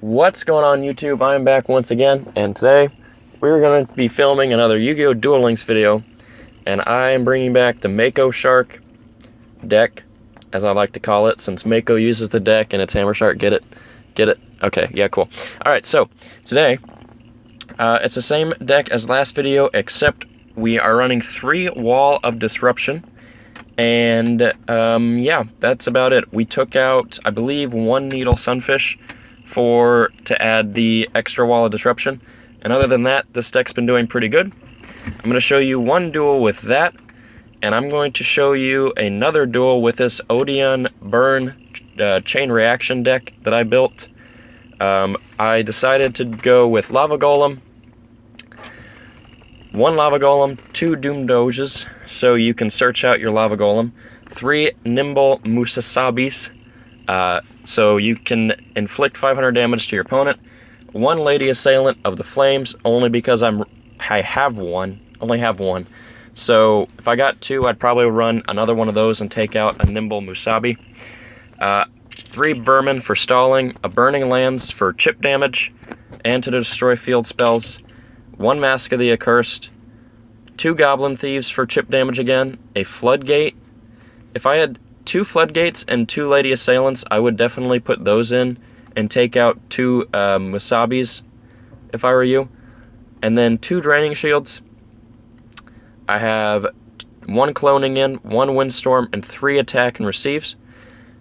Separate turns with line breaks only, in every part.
What's going on, YouTube? I am back once again, and today we're going to be filming another Yu-Gi-Oh! Duel Links video, and I am bringing back the Mako Shark deck, as I like to call it, since Mako uses the deck and it's Hammer Shark. Get it? Get it? Okay, yeah, cool. Alright, so today, it's the same deck as last video, except we are running 3 Wall of Disruption, and yeah, that's about it. We took out, I believe, 1 Needle Sunfish to add the extra Wall of Disruption, and other than that, this deck's been doing pretty good. I'm going to show you one duel with that, and I'm going to show you another duel with this Odion Burn Chain Reaction deck that I built. I decided to go with Lava Golem, 1 Lava Golem, 2 Doom Doges, so you can search out your Lava Golem, 3 Nimble Musasabis, so you can inflict 500 damage to your opponent, 1 Lady Assailant of the Flames, only because I have one, only have 1. So if I got 2, I'd probably run another one of those and take out a Nimble Musabi. 3 Vermin for stalling, a Burning Lands for chip damage, and to destroy field spells, 1 Mask of the Accursed, 2 Goblin Thieves for chip damage again, a Floodgate. If I had 2 Floodgates and 2 Lady Assailants, I would definitely put those in and take out 2 Musabis if I were you. And then 2 Draining Shields. I have 1 Cloning in, 1 Windstorm, and 3 Attack and Receives.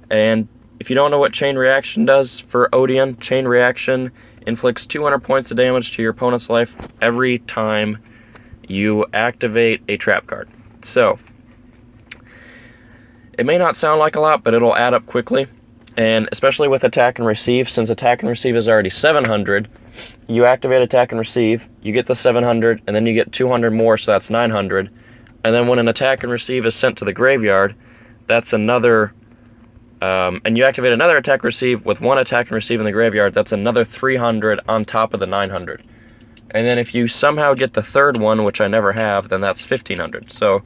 And if you don't know what Chain Reaction does for Odion, Chain Reaction inflicts 200 points of damage to your opponent's life every time you activate a trap card. So, it may not sound like a lot, but it'll add up quickly. And especially with Attack and Receive, since Attack and Receive is already 700, you activate Attack and Receive, you get the 700, and then you get 200 more, so that's 900. And then when an Attack and Receive is sent to the graveyard, that's another... and you activate another Attack Receive with 1 Attack and Receive in the graveyard, that's another 300 on top of the 900. And then if you somehow get the 3rd one, which I never have, then that's 1500. So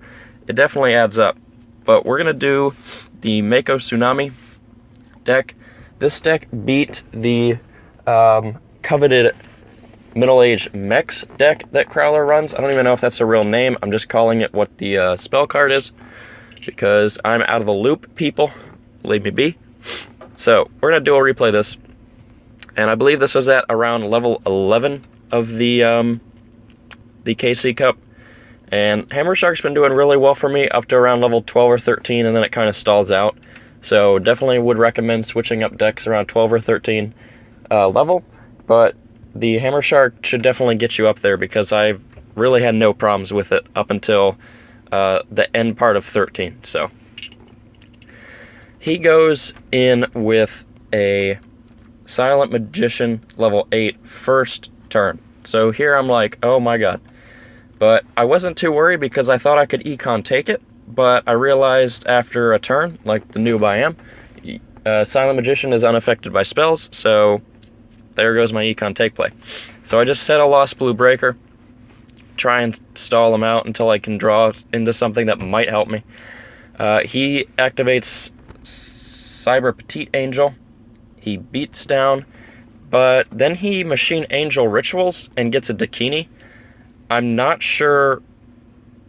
it definitely adds up. But we're going to do the Mako Tsunami deck. This deck beat the coveted Middle-Age Mechs deck that Crowler runs. I don't even know if that's a real name. I'm just calling it what the spell card is, because I'm out of the loop, people. Leave me be. So, we're going to dual replay this. And I believe this was at around level 11 of the KC Cup. And Hammer Shark's been doing really well for me up to around level 12 or 13, and then it kind of stalls out. So definitely would recommend switching up decks around 12 or 13 level. But the Hammer Shark should definitely get you up there, because I've really had no problems with it up until the end part of 13. So he goes in with a Silent Magician level 8 first turn. So here I'm like, oh my god. But I wasn't too worried because I thought I could Econ take it, but I realized after a turn, like the noob I am, Silent Magician is unaffected by spells, so there goes my Econ take play. So I just set a Lost Blue Breaker, try and stall him out until I can draw into something that might help me. He activates Cyber Petite Angel, he beats down, but then he Machine Angel Rituals and gets a Dakini. I'm not sure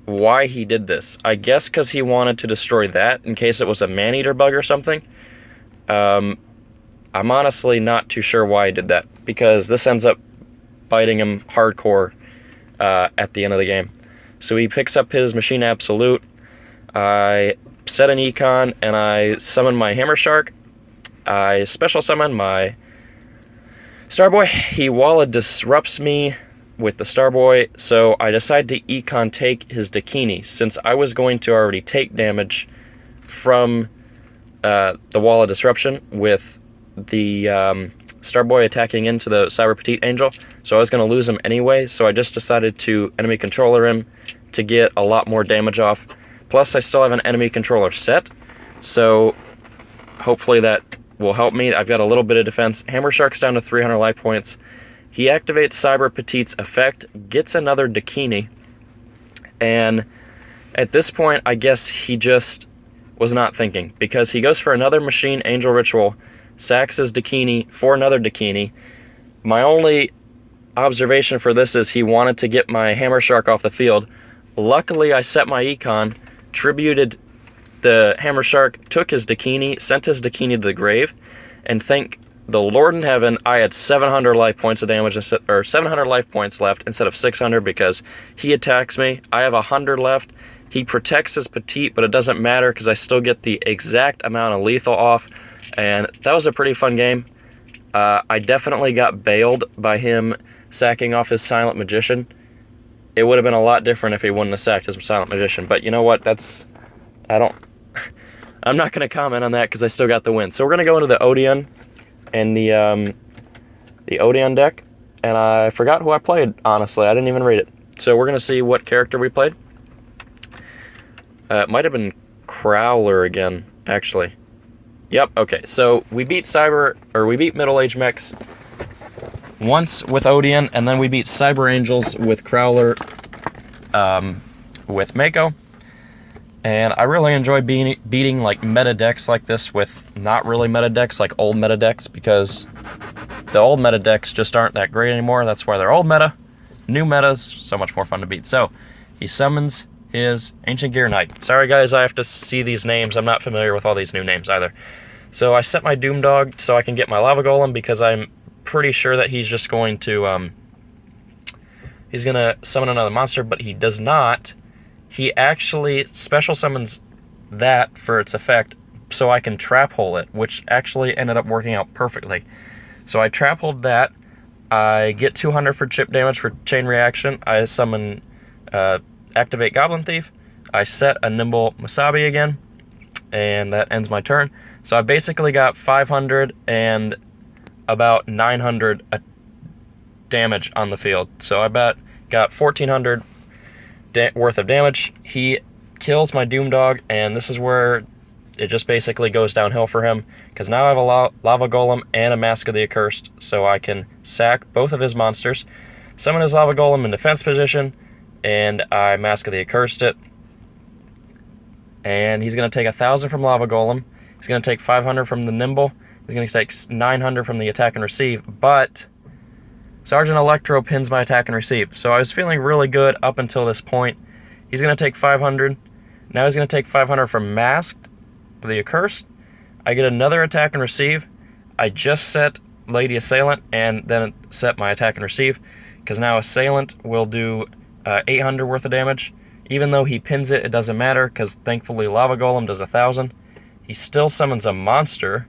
why he did this. I guess because he wanted to destroy that in case it was a Maneater bug or something. I'm honestly not too sure why he did that, because this ends up biting him hardcore at the end of the game. So he picks up his Machine Absolute. I set an Econ, and I summon my Hammer Shark. I special summon my Starboy. He Walla disrupts me with the Starboy, so I decide to Econ take his Dakini, since I was going to already take damage from the Wall of Disruption with the Starboy attacking into the Cyber Petite Angel, so I was going to lose him anyway, so I just decided to enemy controller him to get a lot more damage off. Plus, I still have an enemy controller set, so hopefully that will help me. I've got a little bit of defense. Hammer Shark's down to 300 life points. He activates Cyber Petite's effect, gets another Dakini, and at this point, I guess he just was not thinking, because he goes for another Machine Angel Ritual, sacks his Dakini for another Dakini. My only observation for this is he wanted to get my Hammer Shark off the field. Luckily, I set my econ, tributed the Hammer Shark, took his Dakini, sent his Dakini to the grave, and thank the Lord in heaven I had 700 life points of damage, or 700 life points left instead of 600, because he attacks me. I have 100 left. He protects his Petite, but it doesn't matter because I still get the exact amount of lethal off, and that was a pretty fun game. I definitely got bailed by him sacking off his Silent Magician. It would have been a lot different if he wouldn't have sacked his Silent Magician, but you know what? I'm not going to comment on that because I still got the win. So we're going to go into the Odion and the Odion deck, and I forgot who I played, honestly. I didn't even read it. So we're going to see what character we played. It might have been Crowler again, actually. Yep, okay. So we beat Middle Age Mechs once with Odion, and then we beat Cyber Angels with Crowler with Mako. And I really enjoy beating like meta decks like this with not really meta decks, like old meta decks, because the old meta decks just aren't that great anymore. That's why they're old meta. New meta's so much more fun to beat. So he summons his Ancient Gear Knight. Sorry guys, I have to see these names. I'm not familiar with all these new names either. So I set my Doom Dog so I can get my Lava Golem, because I'm pretty sure that he's just going to summon another monster, but he does not. He actually special summons that for its effect so I can trap hole it, which actually ended up working out perfectly. So I trap holed that. I get 200 for chip damage for chain reaction. I summon activate Goblin Thief. I set a Nimble Musabi again, and that ends my turn. So I basically got 500 and about 900 damage on the field. So I got 1,400 worth of damage. He kills my Doom Dog, and this is where it just basically goes downhill for him, because now I have a Lava Golem and a Mask of the Accursed, so I can sack both of his monsters, summon his Lava Golem in defense position, and I Mask of the Accursed it. And he's going to take 1,000 from Lava Golem. He's going to take 500 from the Nimble. He's going to take 900 from the Attack and Receive, but Sergeant Electro pins my Attack and Receive. So I was feeling really good up until this point. He's going to take 500. Now he's going to take 500 from Masked, the Accursed. I get another Attack and Receive. I just set Lady Assailant and then set my Attack and Receive, because now Assailant will do 800 worth of damage. Even though he pins it, it doesn't matter, because thankfully Lava Golem does 1,000. He still summons a monster,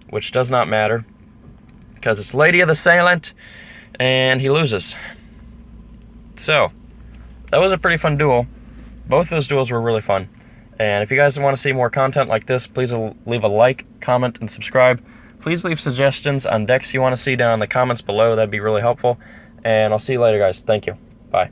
which does not matter, because it's Lady of the Assailant, and he loses. So, that was a pretty fun duel. Both those duels were really fun. And if you guys want to see more content like this, please leave a like, comment, and subscribe. Please leave suggestions on decks you want to see down in the comments below. That'd be really helpful. And I'll see you later, guys. Thank you. Bye.